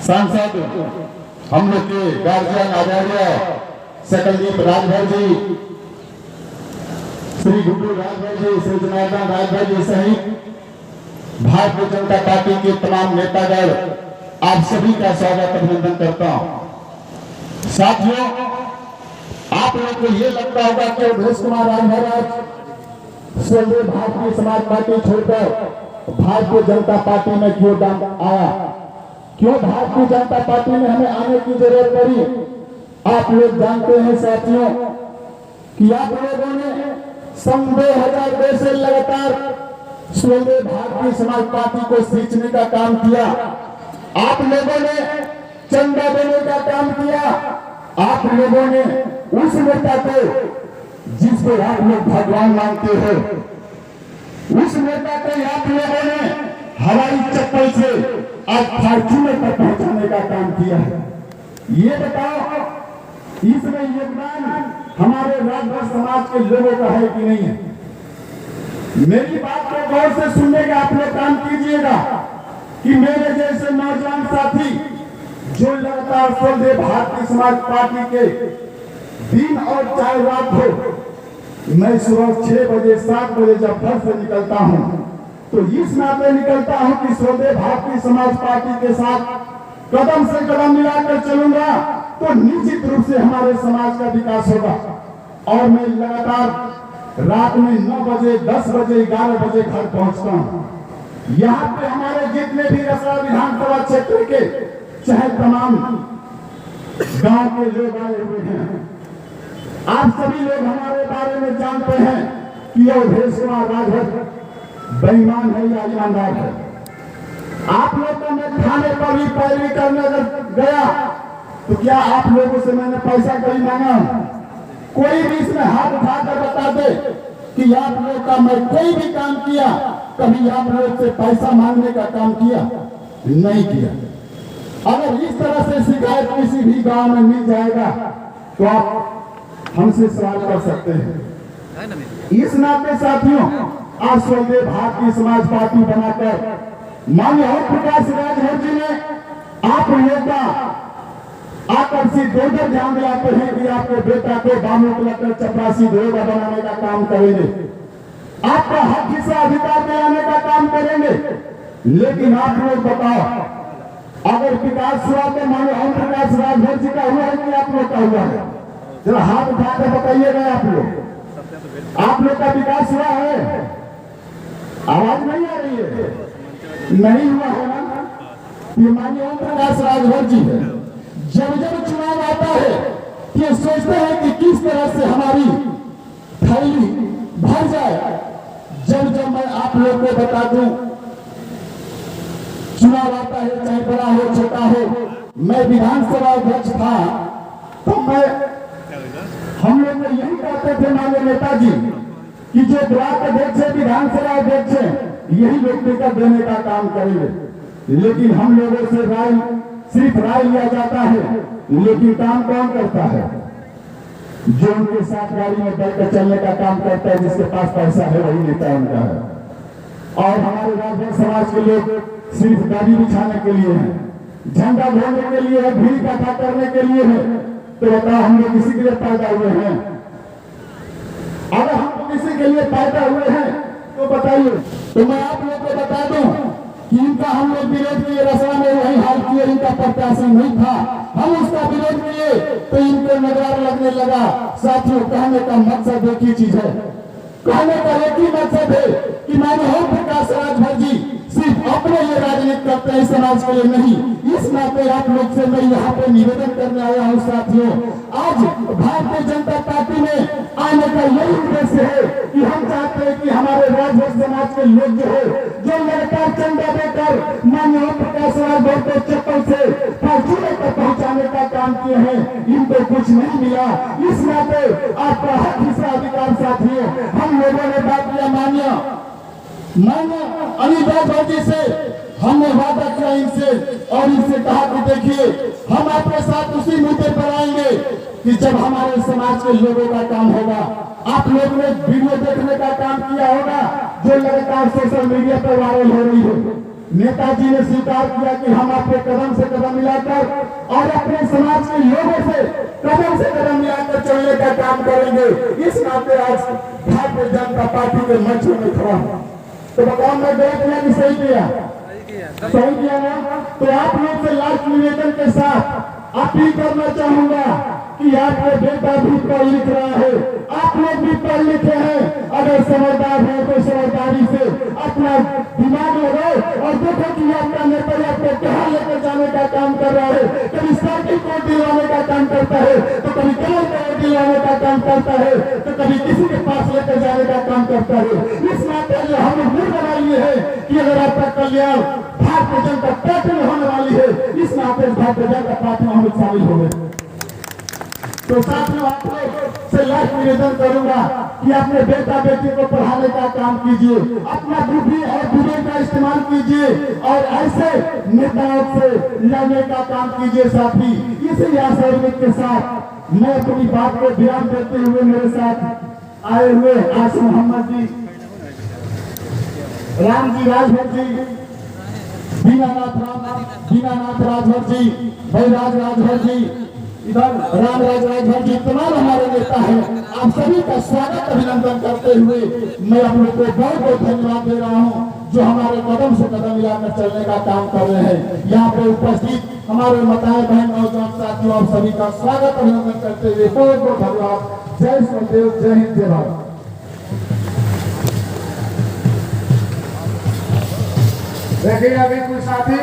सांसद हम लोग के गार्जियन आचार्य सकलदीप राजभर जी, श्री गुड्डू राजभर जी, श्री जनार्दन राजभर जी सहित भारतीय जनता पार्टी के तमाम नेतागण, आप सभी का स्वागत अभिनंदन करता हूं। साथियों, आप लोग को ये लगता होगा कि अवधेश कुमार राजभर आज स्वदेश भारतीय समाज पार्टी छोड़कर भारतीय जनता पार्टी में क्यों आया, क्यों भारतीय जनता पार्टी में हमें आने की जरूरत पड़ी। आप लोग जानते हैं साथियों कि आप लोगों ने सन 2002 से लगातार स्वदेश भारतीय समाज पार्टी को सींचने का काम किया। आप लोगों ने चंदा देने का काम किया। आप लोगों ने उस नेता को जिसको आप लोग भगवान मानते हो, उस नेता को आप लोगों ने हवाई चप्पल से आज फॉर्च्यूनर पर पहुंचाने का काम किया है। ये बताओ, इसमें योगदान हमारे राजभर समाज के लोगों का है कि नहीं है? मेरी बात को गौर से सुनने का आप लोग काम कीजिएगा कि मेरे जैसे नौजवान साथी जो लगातार स्वदेश भारतीय समाज पार्टी के दिन और चाहे रात हो, मैं सुबह 6 बजे 7 बजे जब घर से निकलता हूं तो इस नाते निकलता हूं कि स्वदेश भारतीय समाज पार्टी के साथ कदम से कदम मिलाकर चलूंगा तो निश्चित रूप से हमारे समाज का विकास होगा। और मैं लगातार रात में 9 बजे 10 बजे 11 बजे घर पहुंचता हूं। यहाँ पे हमारे जितने भी रसड़ा विधानसभा क्षेत्र के चाहे तमाम गांव के लोग आए हुए हैं, आप सभी लोग हमारे बारे में जानते हैं कि अवधेश कुमार राजभर बेईमान है या ईमानदार है। आप लोग का मैं थाने पर भी पैरवी करने अगर गया तो क्या आप लोगों से मैंने पैसा कभी मांगा? कोई भी इसमें हाथ उठाकर बता दे कि आप लोग का मैं कोई भी काम किया, कभी आप लोग से पैसा मांगने का काम किया? नहीं किया। अगर इस तरह से शिकायत किसी भी गांव में मिल जाएगा तो आप हमसे सवाल कर सकते हैं। इस नाते साथियों, आज स्वदेश भारतीय समाज पार्टी बनाकर माननीय ओम प्रकाश राजभर जी ने आप लोगों का आकर्षित होकर ध्यान दिलाते हैं कि आपके बेटा को बामू कलेक्टर चपरासी धोगा बनाने का काम करेंगे, आपका हक हिस्सा अधिकार दिलाने का काम करेंगे। लेकिन आप लोग बताओ, अगर विकास हुआ तो माननीय ओम प्रकाश राजभर जी का हुआ है कि आप लोग का हुआ है? जरा हाथ उठाकर बताइएगा आप लोग का विकास हुआ है? आवाज नहीं आ रही है? नहीं हुआ है ना? ये माननीय ओम प्रकाश राजभर जी है। जब जब चुनाव आता है ये सोचते हैं कि किस तरह से हमारी थैली भर जाए। जब जब मैं आप लोग को बता दूं, चुनाव आता है चाहे बड़ा हो छोटा हो, मैं विधानसभा अध्यक्ष था तो हम लोग यही कहते थे माननीय नेताजी कि जो ब्लॉक अध्यक्ष है, विधानसभा अध्यक्ष है, यही लोग टिकट देने का काम करेंगे। लेकिन हम लोगों से राय सिर्फ राय लिया जाता है, लेकिन काम कौन करता है? जो उनके साथ गाड़ी में बैठकर चलने का काम करता है, जिसके पास पैसा है वही नेता उनका है। और हमारे राजभर समाज के लोग सिर्फ गाड़ी बिछाने के लिए है, झंडा ढोने के लिए है, भीड़ इकट्ठा करने के लिए है। तो बताओ, हम लोग किसी के लिए पैदा हुए हैं? अगर हम किसी के लिए पैदा हुए हैं तो बताइए। तो मैं आप लोग को बता दूं कि इनका हम लोग विरोध किए, रसड़ा में वही हाल किए, इनका प्रत्याशी नहीं था, हम उसका विरोध किए तो इनको नजर लगने लगा। साथियों, कहने का मकसद एक ही चीज है, कहने का एक ही मकसद है कि माननीय ओम प्रकाश राजभर जी सिर्फ अपने लिए राजनीति करते हैं, समाज के लिए नहीं। इस नाते आप लोग से मैं यहाँ पे निवेदन करने आया हूँ साथियों, आज भारतीय जनता पार्टी में आने का यही उद्देश्य है कि हम चाहते हैं कि हमारे राजभर समाज के लोग जो है, जो लगातार चंदा देकर माननीय ओम प्रकाश राजभर को चप्पल से फॉर्च्यूनर तक पहुंचाने का काम किए हैं, इनको कुछ नहीं मिला। इस नाते आपका हक हिस्सा अधिकार साथियों, हम लोगों ने बात किया मान्य अनिल राजभर जी से, हमने वादा किया इनसे और इनसे कहा कि देखिए, हम आपके साथ उसी मुद्दे पर आएंगे कि जब हमारे समाज के लोगों का काम होगा। आप लोगों ने वीडियो देखने का काम किया होगा जो लगातार सोशल मीडिया पर वायरल हो रही है। नेताजी ने स्वीकार किया कि हम आपके कदम से कदम मिलाकर और अपने समाज के लोगों से कदम मिलाकर चलने का काम करेंगे। इस नाते आज भारतीय जनता पार्टी के मंच में खड़ा हूं। तो बताओ मैं गलत किया कि सही किया? सही किया ना? तो आप लोग से लास्ट निवेदन के साथ अपील करना चाहूंगा कि आपके बेटा भी पढ़ लिख रहा है, आप लोग भी पढ़ लिखे हैं। अगर समझदार है तो समझदारी से अपना दिमाग लगाओ और देखो कि आपका नेता आपको कहाँ लेकर जाने का काम कर रहा है। कभी सर्किल कोर्ट दिलवाने का काम करता है, तो कभी कमल कोर्ट दिलवाने का काम करता है, तो कभी किसी के पास लेकर जाने का काम करता है। इस नाते जो हम मूड बना लिए है कि अगर आपका कल्याण भारतीय जनता पार्टी में होने वाली है, इस नाते भारतीय जनता पार्टी में हम शामिल हो गए। तो साथियों आप लोग से लास्ट निवेदन करूंगा कि अपने बेटा बेटी को पढ़ाने का काम कीजिए, अपना बुद्धि और विवेक का इस्तेमाल कीजिए और ऐसे नेताओं से लड़ने का काम कीजिए। साथी इसी आशा के साथ मैं अपनी बात को ध्यान देते हुए मेरे साथ आए हुए आश मोहम्मद जी, राम जी राजभर जी, दीनानाथ राजभर जी, भैराज राजभर जी, इधर रामराज राजभर जी, तमाम हमारे नेता हैं। आप सभी का स्वागत अभिनंदन करते हुए मैं आप लोग को बहुत बहुत धन्यवाद दे रहा हूं जो हमारे कदम से कदम मिलाकर चलने का काम कर रहे हैं। यहाँ पे उपस्थित हमारे माताएं बहन नौजवान साथियों आप सभी का स्वागत अभिनंदन करते हुए बहुत बहुत धन्यवाद। जय सुखदेव, जय हिंद, जय भारत। देखिए अभी कोई साथी